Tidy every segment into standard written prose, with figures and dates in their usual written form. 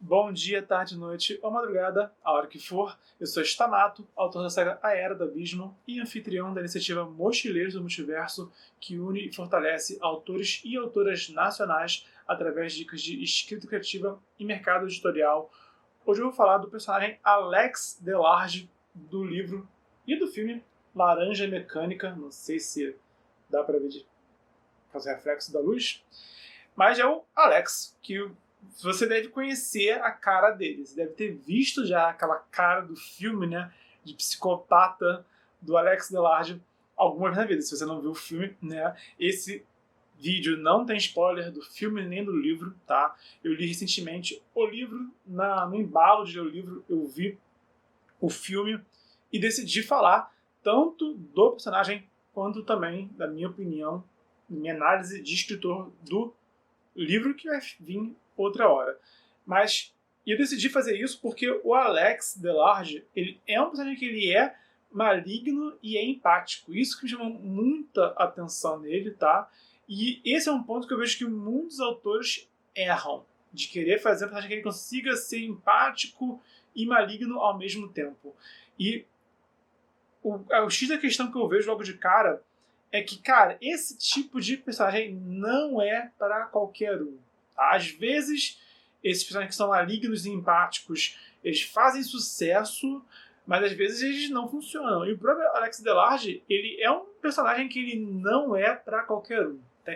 Bom dia, tarde, noite ou madrugada, a hora que for. Eu sou Stamato, autor da saga A Era do Abismo e anfitrião da iniciativa Mochileiros do Multiverso, que une e fortalece autores e autoras nacionais através de dicas de escrita criativa e mercado editorial. Hoje eu vou falar do personagem Alex Delarge, do livro e do filme Laranja Mecânica. Não sei se dá para ver de fazer reflexo da luz, mas é o Alex, que você deve conhecer a cara dele. Você deve ter visto já aquela cara do filme, né, de psicopata do Alex Delarge alguma vez na vida. Se você não viu o filme, né, esse vídeo não tem spoiler do filme nem do livro, tá? Eu li recentemente o livro, no embalo de ler o livro, eu vi o filme e decidi falar tanto do personagem quanto também da minha opinião, minha análise de escritor do livro, que vai vir outra hora. Mas eu decidi fazer isso porque o Alex Delarge, ele é um personagem que ele é maligno e é empático. Isso que me chamou muita atenção nele, tá? E esse é um ponto que eu vejo que muitos autores erram, de querer fazer um personagem que ele consiga ser empático e maligno ao mesmo tempo. E o X da questão que eu vejo logo de cara é que, cara, esse tipo de personagem não é para qualquer um. Tá? Às vezes, esses personagens que são malignos e empáticos, eles fazem sucesso, mas às vezes eles não funcionam. E o próprio Alex Delarge, ele é um personagem que ele não é para qualquer um. Tá?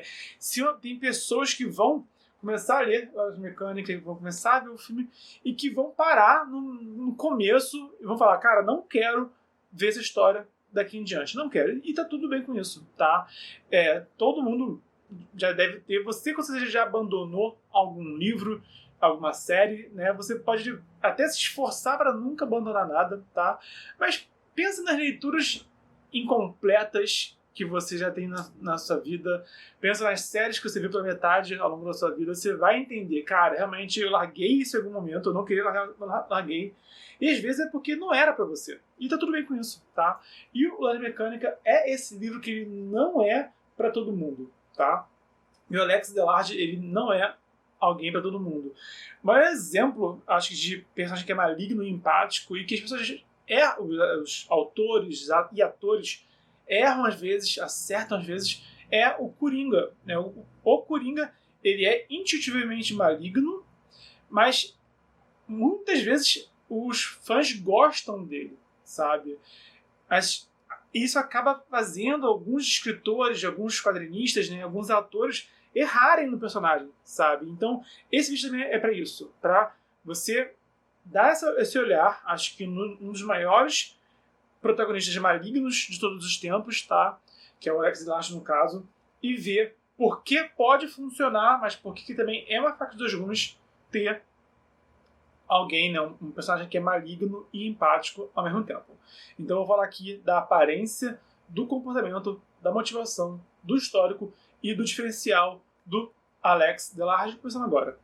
Tem pessoas que vão começar a ler as mecânicas, que vão começar a ver o filme e que vão parar no começo e vão falar, cara, não quero ver essa história daqui em diante. Não quero. E tá tudo bem com isso, tá? Todo mundo já deve ter. Você, quando você já abandonou algum livro, alguma série, né? Você pode até se esforçar para nunca abandonar nada, tá? Mas pensa nas leituras incompletas que você já tem na sua vida. Pensa nas séries que você viu pela metade ao longo da sua vida. Você vai entender, cara, realmente eu larguei isso em algum momento, eu não queria larguei. E às vezes é porque não era pra você. E tá tudo bem com isso, tá? E o Laranja Mecânica é esse livro que ele não é pra todo mundo, tá? E o Alex Delarge, ele não é alguém pra todo mundo. O maior exemplo, acho que, de personagem que é maligno e empático e que as pessoas os autores e atores erram às vezes, acertam às vezes, é o Coringa. Né? O Coringa, ele é intuitivamente maligno, mas muitas vezes os fãs gostam dele, sabe? Mas isso acaba fazendo alguns escritores, alguns quadrinistas, né, alguns autores errarem no personagem, sabe? Então, esse vídeo também é para isso, para você dar esse olhar, acho que um dos maiores protagonistas malignos de todos os tempos, tá? Que é o Alex Delarge no caso, e ver por que pode funcionar, mas por que também é uma faca de dois gumes ter alguém, né, um personagem que é maligno e empático ao mesmo tempo. Então eu vou falar aqui da aparência, do comportamento, da motivação, do histórico e do diferencial do Alex Delarge, começando agora.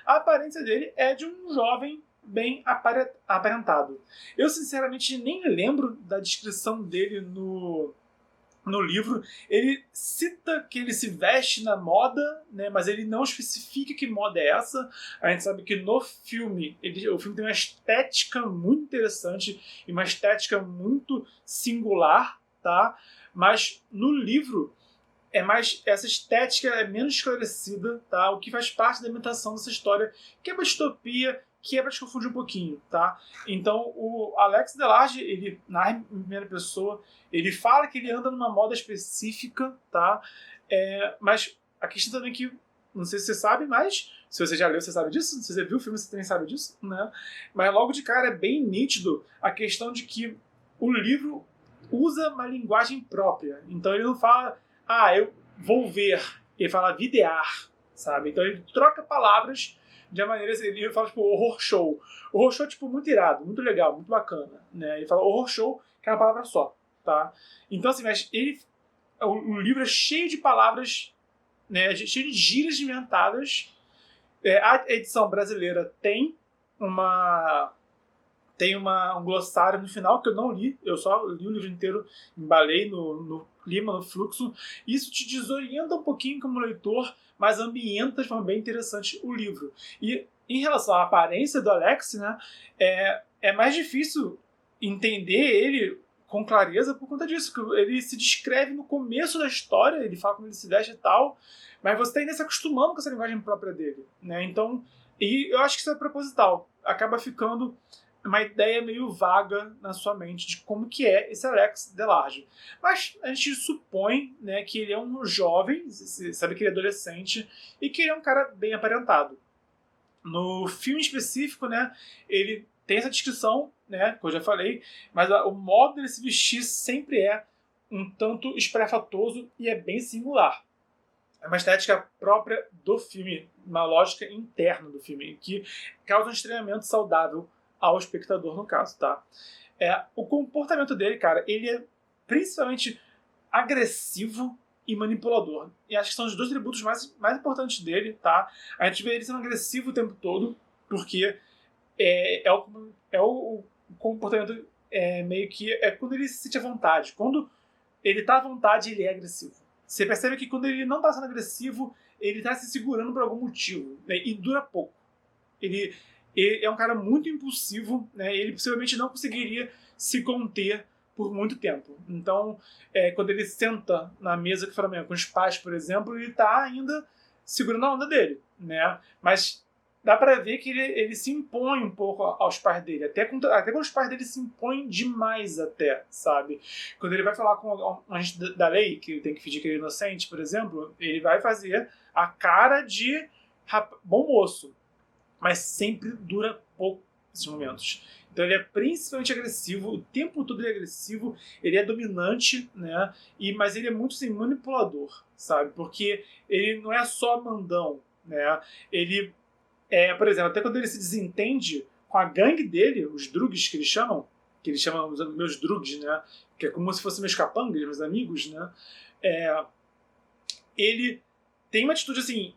A aparência dele é de um jovem bem aparentado. Eu sinceramente nem lembro da descrição dele no livro. Ele cita que ele se veste na moda, né, mas ele não especifica que moda é essa. A gente sabe que no filme, o filme tem uma estética muito interessante e uma estética muito singular, tá? Mas no livro essa estética é menos esclarecida, tá? O que faz parte da imitação dessa história, que é uma distopia, que é para te confundir um pouquinho, tá? Então, o Alex Delarge, ele narra em primeira pessoa, ele fala que ele anda numa moda específica, tá? Mas a questão também é que, não sei se você sabe, mas se você já leu, você sabe disso, se você viu o filme, você também sabe disso, né? Mas logo de cara é bem nítido a questão de que o livro usa uma linguagem própria. Então ele não fala, eu vou ver, ele fala videar, sabe? Então ele troca palavras de uma maneira, ele fala tipo horror show. Horror show é tipo muito irado, muito legal, muito bacana, né? Ele fala horror show, que é uma palavra só, tá? Então assim, mas o livro é cheio de palavras, né, cheio de gírias inventadas. A edição brasileira tem um glossário no final que eu não li, eu só li o livro inteiro, embalei no clima, no fluxo. Isso te desorienta um pouquinho como leitor, mas ambienta de forma bem interessante o livro. E em relação à aparência do Alex, né, é mais difícil entender ele com clareza por conta disso, que ele se descreve no começo da história, ele fala como ele se veste e tal, mas você está ainda se acostumando com essa linguagem própria dele, né? Então, e eu acho que isso é proposital, acaba ficando uma ideia meio vaga na sua mente de como que é esse Alex Delarge. Mas a gente supõe, né, que ele é um jovem, sabe que ele é adolescente, e que ele é um cara bem aparentado. No filme específico, né, ele tem essa descrição, né, que eu já falei, mas o modo dele se vestir sempre é um tanto espalhafatoso e é bem singular. É uma estética própria do filme, uma lógica interna do filme, que causa um estranhamento saudável ao espectador, no caso, tá? O comportamento dele, cara, ele é principalmente agressivo e manipulador. E acho que são os dois atributos mais importantes dele, tá? A gente vê ele sendo agressivo o tempo todo, porque o comportamento meio que quando ele se sente à vontade. Quando ele tá à vontade, ele é agressivo. Você percebe que quando ele não tá sendo agressivo, ele tá se segurando por algum motivo, né? E dura pouco. Ele é um cara muito impulsivo, né? Ele possivelmente não conseguiria se conter por muito tempo. Então, quando ele senta na mesa com os pais, por exemplo, ele está ainda segurando a onda dele, né? Mas dá para ver que ele se impõe um pouco aos pais dele, até quando os pais dele se impõem demais até, sabe? Quando ele vai falar com um agente da lei, que tem que fingir que ele é inocente, por exemplo, ele vai fazer a cara de bom moço, mas sempre dura pouco esses momentos. Então ele é principalmente agressivo, o tempo todo ele é agressivo, ele é dominante, né? Mas ele é muito assim, manipulador, sabe? Porque ele não é só mandão, né? Ele por exemplo, até quando ele se desentende com a gangue dele, os drugs que eles chamam os meus drugs, né? Que é como se fossem meus capangas, meus amigos, né? Ele tem uma atitude assim,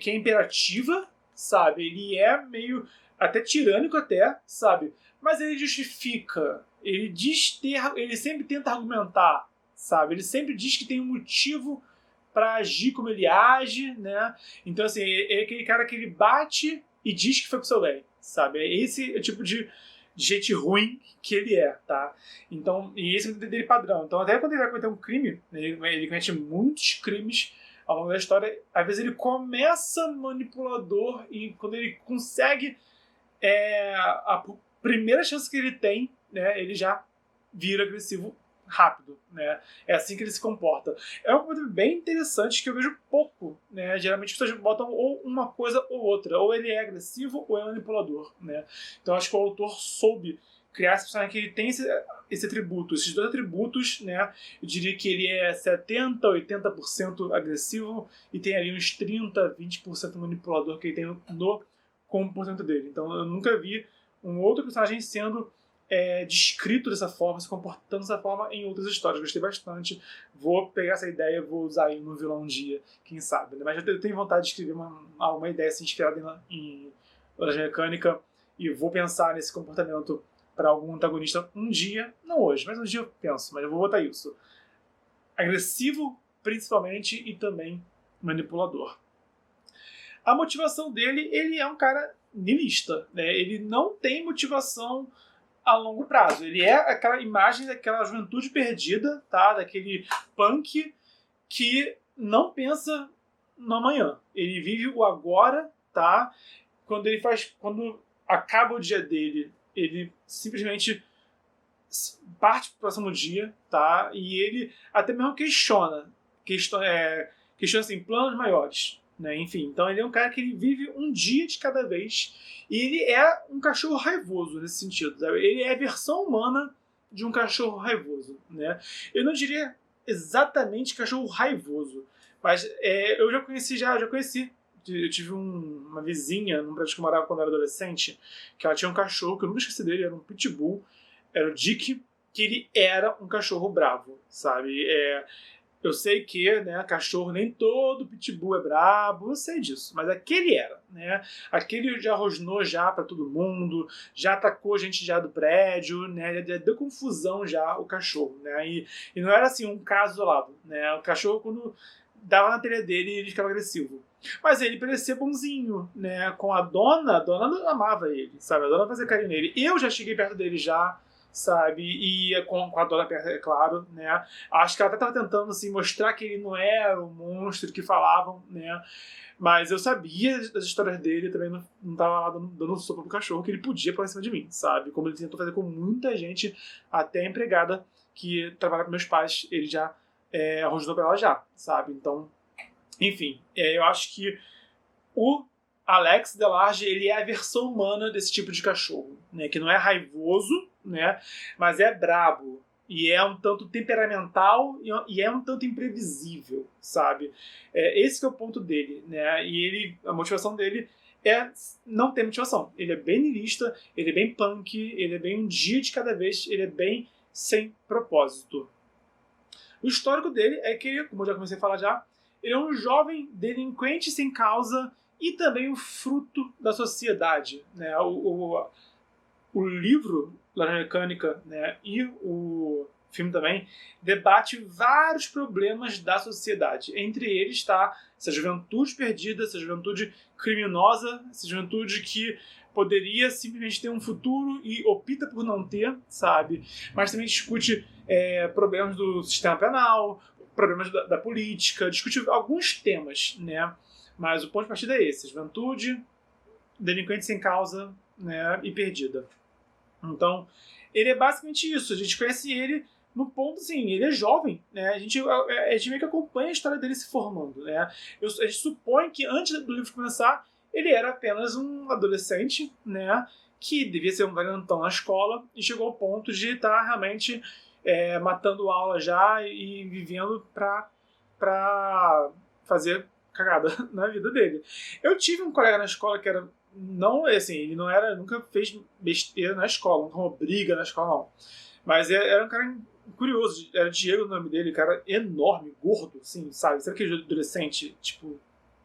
que é imperativa, sabe? Ele é meio até tirânico até, sabe? Mas ele justifica, ele sempre tenta argumentar, sabe? Ele sempre diz que tem um motivo para agir como ele age, né? Então, assim, é aquele cara que ele bate e diz que foi pro seu bem, sabe? Esse é o tipo de gente ruim que ele é, tá? Então, e esse é o dele padrão. Então, até quando ele vai cometer um crime, ele comete muitos crimes ao longo da história, às vezes ele começa manipulador e quando ele consegue a primeira chance que ele tem, né, ele já vira agressivo rápido, né? É assim que ele se comporta. É uma coisa bem interessante que eu vejo pouco, né? Geralmente as pessoas botam ou uma coisa ou outra, ou ele é agressivo ou é manipulador, né? Então acho que o autor soube criar esse personagem que ele tem esse atributo, esses dois atributos, né? Eu diria que ele é 70%, 80% agressivo e tem ali uns 30%, 20% manipulador que ele tem no comportamento dele. Então eu nunca vi um outro personagem sendo descrito dessa forma, se comportando dessa forma em outras histórias. Gostei bastante. Vou pegar essa ideia, vou usar aí no vilão um dia, quem sabe. Né? Mas eu tenho vontade de escrever uma ideia assim, inspirada em Laranja Mecânica e vou pensar nesse comportamento para algum antagonista um dia, não hoje, mas um dia eu penso, mas eu vou botar isso. Agressivo, principalmente, e também manipulador. A motivação dele, ele é um cara niilista, né? Ele não tem motivação a longo prazo. Ele é aquela imagem daquela juventude perdida, tá? Daquele punk que não pensa no amanhã. Ele vive o agora, tá? Quando acaba o dia dele, ele simplesmente parte pro próximo dia, tá? E ele até mesmo questiona assim, planos maiores. Né? Enfim, então ele é um cara que ele vive um dia de cada vez e ele é um cachorro raivoso nesse sentido. Sabe? Ele é a versão humana de um cachorro raivoso. Né? Eu não diria exatamente cachorro raivoso, mas eu já conheci. Eu tive uma vizinha num prédio que eu morava quando eu era adolescente, que ela tinha um cachorro, que eu nunca esqueci dele, era um pitbull, era o Dick, que ele era um cachorro bravo, sabe? Eu sei que, né, cachorro, nem todo pitbull é brabo, eu sei disso, mas aquele era, né? Aquele já rosnou já pra todo mundo, já atacou gente já do prédio, né? Já deu confusão já o cachorro, né? E não era assim um caso isolado, né? O cachorro, quando dava na telha dele, ele ficava agressivo. Mas ele parecia bonzinho, né? Com a dona amava ele, sabe? A dona fazia carinho nele. Eu já cheguei perto dele já, sabe? E com a dona perto, é claro, né? Acho que ela até estava tentando assim, mostrar que ele não era o monstro que falavam, né? Mas eu sabia das histórias dele, também não tava lá dando sopa pro cachorro, que ele podia pular em cima de mim, sabe? Como ele tentou fazer com muita gente, até a empregada que trabalha com meus pais, ele já rosnou pra ela já, sabe? Então, enfim, eu acho que o Alex Delarge, ele é a versão humana desse tipo de cachorro, né? Que não é raivoso, né? Mas é brabo. E é um tanto temperamental e é um tanto imprevisível, sabe? Esse que é o ponto dele, né? E a motivação dele é não ter motivação. Ele é bem niilista, ele é bem punk, ele é bem um dia de cada vez, ele é bem sem propósito. O histórico dele é que, como eu já comecei a falar já, ele é um jovem delinquente sem causa e também um fruto da sociedade, né? O livro Laranja Mecânica, né, e o filme também debate vários problemas da sociedade. Entre eles está essa juventude perdida, essa juventude criminosa, essa juventude que poderia simplesmente ter um futuro e opta por não ter, sabe? Mas também discute problemas do sistema penal, problemas da política, discute alguns temas, né? Mas o ponto de partida é esse: juventude, delinquente sem causa, né, e perdida. Então, ele é basicamente isso. A gente conhece ele no ponto, assim, ele é jovem, né? A gente meio que acompanha a história dele se formando, né? A gente supõe que antes do livro começar, ele era apenas um adolescente, né? Que devia ser um valentão na escola e chegou ao ponto de estar realmente matando aula já e vivendo pra fazer cagada na vida dele. Eu tive um colega na escola que era não, assim, ele não era, nunca fez besteira na escola, nunca arrumou briga na escola, não. Mas era um cara curioso, era Diego o nome dele, cara enorme, gordo, assim, sabe? Sabe aquele adolescente, tipo,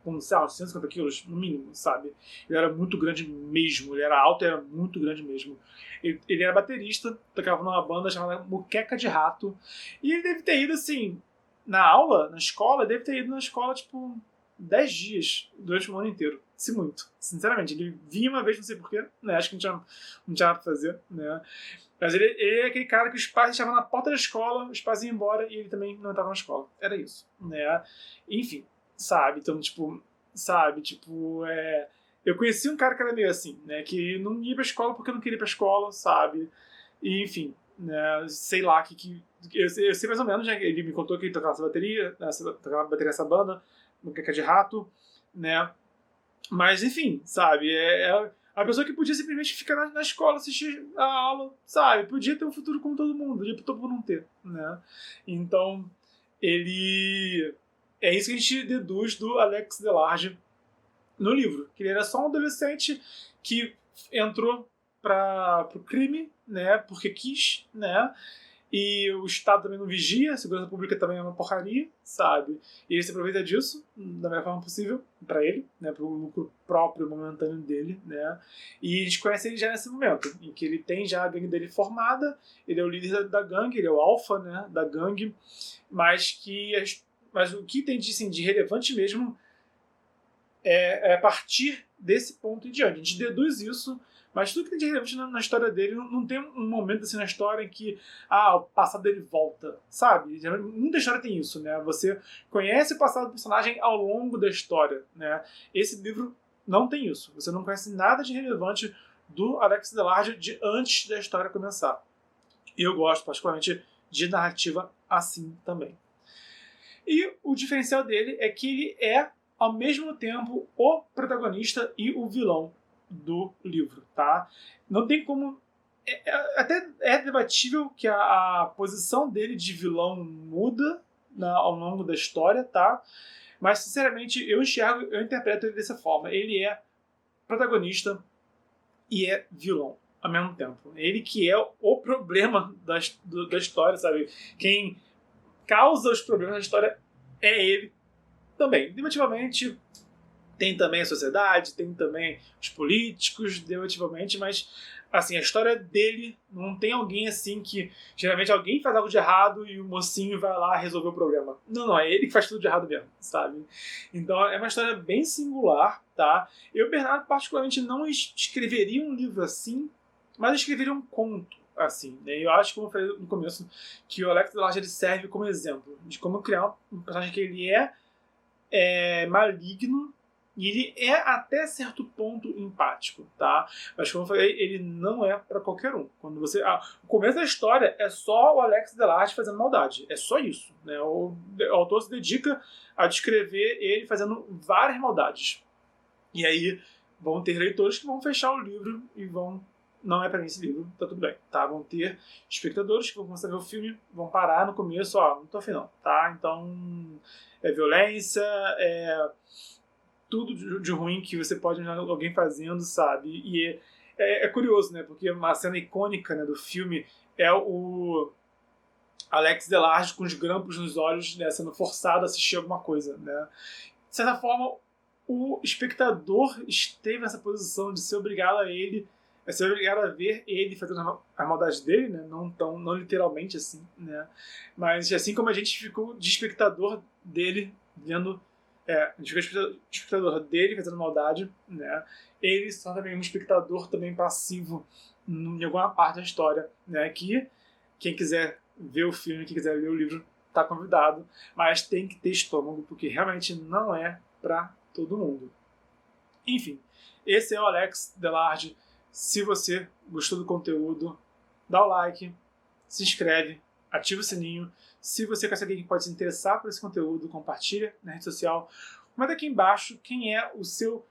com, sei lá, 150 quilos, no mínimo, sabe? Ele era muito grande mesmo, ele era alto e era muito grande mesmo. Ele era baterista, tocava numa banda chamada Muqueca de Rato, e ele deve ter ido, assim, na aula, na escola, deve ter ido na escola, tipo, 10 dias durante o ano inteiro. Se muito. Sinceramente, ele vinha uma vez, não sei porquê, né? Acho que não tinha nada pra fazer, né? Mas ele é aquele cara que os pais estavam na porta da escola, os pais iam embora e ele também não estava na escola. Era isso, né? Enfim, sabe? Então, eu conheci um cara que era meio assim, né? Que não ia pra escola porque não queria ir pra escola, sabe? E, enfim, né? Sei lá, eu sei mais ou menos, né? Ele me contou que ele tocava essa bateria, nessa banda, no Queca de Rato, né? Mas, enfim, sabe? É a pessoa que podia simplesmente ficar na escola, assistir a aula, sabe? Podia ter um futuro como todo mundo, podia optar por não ter, né? Então, ele... É isso que a gente deduz do Alex Delarge no livro, que ele era só um adolescente que entrou para o crime, né? Porque quis, né? E o Estado também não vigia, a segurança pública também é uma porcaria, sabe? E ele se aproveita disso da melhor forma possível para ele, né? Para o lucro próprio, momentâneo dele, né? E a gente conhece ele já nesse momento, em que ele tem já a gangue dele formada, ele é o líder da gangue, ele é o alfa, né? Da gangue, mas o que tem de relevante mesmo é a partir desse ponto em diante. A gente deduz isso. Mas tudo que tem de relevante na história dele, não tem um momento assim na história em que o passado dele volta, sabe? Muita história tem isso, né? Você conhece o passado do personagem ao longo da história, né? Esse livro não tem isso. Você não conhece nada de relevante do Alex Delarge de antes da história começar. E eu gosto particularmente de narrativa assim também. E o diferencial dele é que ele é, ao mesmo tempo, o protagonista e o vilão do livro, tá? Não tem como... Até é debatível que a posição dele de vilão muda ao longo da história, tá? Mas, sinceramente, eu interpreto ele dessa forma. Ele é protagonista e é vilão ao mesmo tempo. Ele que é o problema da história, sabe? Quem causa os problemas da história é ele também. Definitivamente, Tem também a sociedade, tem também os políticos, definitivamente, mas assim, a história dele não tem alguém assim que geralmente alguém faz algo de errado e o mocinho vai lá resolver o problema. Não, não, é ele que faz tudo de errado mesmo, sabe? Então é uma história bem singular, tá? Eu, Bernardo, particularmente não escreveria um livro assim, mas escreveria um conto assim, né? Eu acho, como eu falei no começo, que o Alex Delarge ele serve como exemplo de como criar um personagem que ele é maligno e ele é até certo ponto empático, tá? Mas como eu falei, ele não é para qualquer um. Quando você, o começo da história é só o Alex Delarge fazendo maldade, é só isso, né? O autor se dedica a descrever ele fazendo várias maldades. E aí vão ter leitores que vão fechar o livro e vão, não é para mim esse livro, tá tudo bem, tá? Vão ter espectadores que vão começar a ver o filme, vão parar no começo, ó, não tô afim não, tá? Então é violência, é tudo de ruim que você pode imaginar alguém fazendo, sabe? E é curioso, né? Porque uma cena icônica, né, do filme é o Alex Delarge com os grampos nos olhos, né, sendo forçado a assistir alguma coisa, né? De certa forma, o espectador esteve nessa posição de ser obrigado a ser obrigado a ver ele fazendo a maldade dele, né? Não literalmente assim, né? Mas assim como a gente ficou de espectador dele vendo, a gente ficou de espectador dele fazendo maldade, né? Ele se torna também um espectador também passivo em alguma parte da história, né? Que quem quiser ver o filme, quem quiser ler o livro, tá convidado, mas tem que ter estômago, porque realmente não é para todo mundo. Enfim, esse é o Alex Delarge. Se você gostou do conteúdo, dá o like, se inscreve, ativa o sininho. Se você quer saber quem pode se interessar por esse conteúdo, compartilha na rede social. Comenta aqui embaixo quem é o seu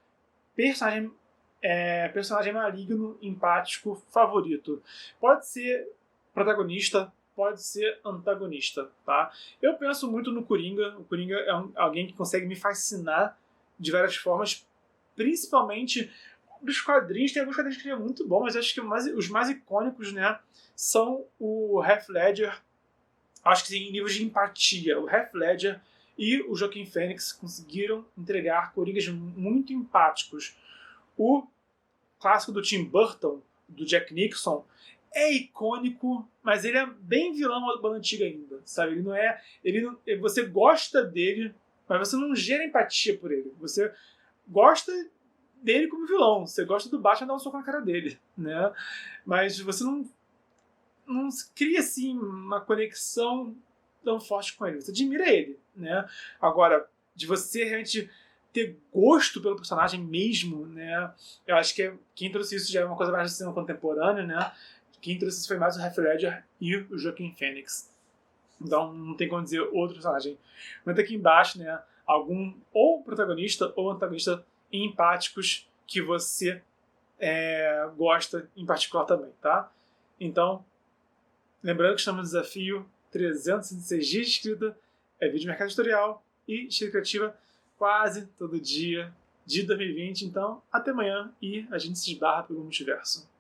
personagem maligno, empático, favorito. Pode ser protagonista, pode ser antagonista, tá? Eu penso muito no Coringa. O Coringa é alguém que consegue me fascinar de várias formas, principalmente dos quadrinhos. Tem alguns quadrinhos que ele é muito bom, mas acho que os mais icônicos, né, são o Heath Ledger. Acho que em níveis de empatia, o Heath Ledger e o Joaquin Phoenix conseguiram entregar Coringas muito empáticos. O clássico do Tim Burton, do Jack Nicholson, é icônico, mas ele é bem vilão da banda antiga ainda, sabe? Ele não é... você gosta dele, mas você não gera empatia por ele. Você gosta dele como vilão. Você gosta do Batman dar um soco na cara dele, né? Mas você não cria, assim, uma conexão tão forte com ele. Você admira ele, né? Agora, de você realmente ter gosto pelo personagem mesmo, né? Eu acho que quem trouxe isso já é uma coisa mais do cinema contemporâneo, né? Quem trouxe isso foi mais o Heath Ledger e o Joaquin Phoenix. Então não tem como dizer outro personagem. Comenta aqui embaixo, né? Algum ou protagonista ou antagonista empáticos que você gosta em particular também, tá? Então, lembrando que estamos no desafio 366 dias de escrita, vídeo mercado editorial e escrita criativa quase todo dia de 2020. Então, até amanhã e a gente se esbarra pelo multiverso.